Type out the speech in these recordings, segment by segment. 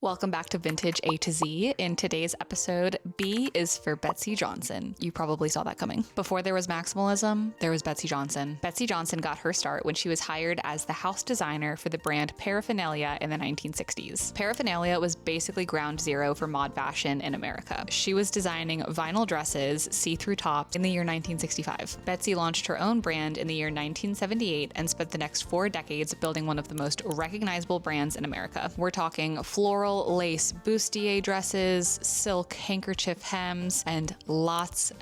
Welcome back to Vintage A to Z. In today's episode, B is for Betsey Johnson. You probably saw that coming. Before there was maximalism, there was Betsey Johnson. Betsey Johnson got her start when she was hired as the house designer for the brand Paraphernalia in the 1960s. Paraphernalia was basically ground zero for mod fashion in America. She was designing vinyl dresses, see-through tops in the year 1965. Betsey launched her own brand in the year 1978 and spent the next 4 decades building one of the most recognizable brands in America. We're talking floral lace bustier dresses, silk handkerchief hems, and lots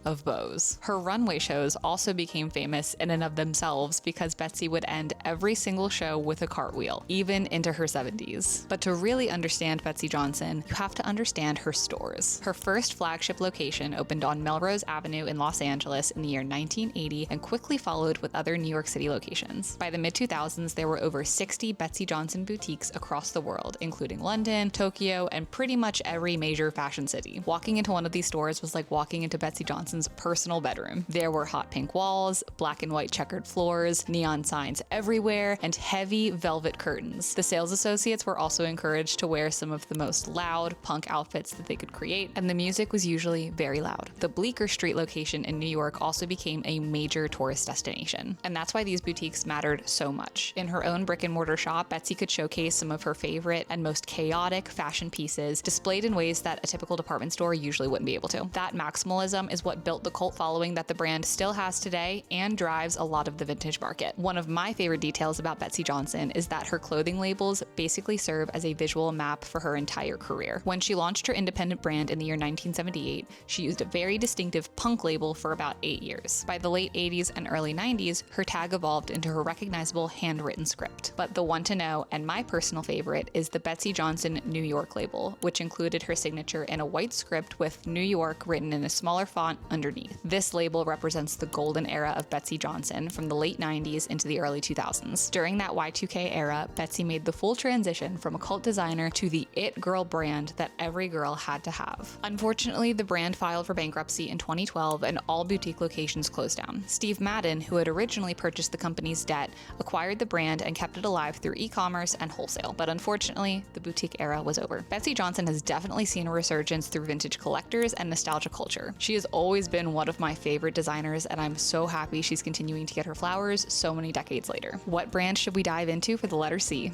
of bows. Her runway shows also became famous in and of themselves because Betsey would end every single show with a cartwheel, even into her 70s. But to really understand Betsey Johnson, you have to understand her stores. Her first flagship location opened on Melrose Avenue in Los Angeles in the year 1980 and quickly followed with other New York City locations. By the mid-2000s, there were over 60 Betsey Johnson boutiques across the world, including London, Tokyo, and pretty much every major fashion city. Walking into one of these stores was like walking into Betsey Johnson's personal bedroom. There were hot pink walls, black and white checkered floors, neon signs everywhere, and heavy velvet curtains. The sales associates were also encouraged to wear some of the most loud punk outfits that they could create, and the music was usually very loud. The Bleecker Street location in New York also became a major tourist destination, and that's why these boutiques mattered so much. In her own brick and mortar shop, Betsey could showcase some of her favorite and most chaotic fashion pieces displayed in ways that a typical department store usually wouldn't be able to. That maximalism is what built the cult following that the brand still has today and drives a lot of the vintage market. One of my favorite details about Betsey Johnson is that her clothing labels basically serve as a visual map for her entire career. When she launched her independent brand in the year 1978, she used a very distinctive punk label for about 8 years. By the late 80s and early 90s, her tag evolved into her recognizable handwritten script. But the one to know, and my personal favorite, is the Betsey Johnson New York label, which included her signature in a white script with New York written in a smaller font underneath. This label represents the golden era of Betsey Johnson from the late 90s into the early 2000s. During that Y2K era, Betsey made the full transition from a cult designer to the it girl brand that every girl had to have. Unfortunately, the brand filed for bankruptcy in 2012 and all boutique locations closed down. Steve Madden, who had originally purchased the company's debt, acquired the brand and kept it alive through e-commerce and wholesale. But unfortunately, the boutique era was over. Betsey Johnson has definitely seen a resurgence through vintage collectors and nostalgia culture. She has always been one of my favorite designers, and I'm so happy she's continuing to get her flowers so many decades later. What brand should we dive into for the letter C?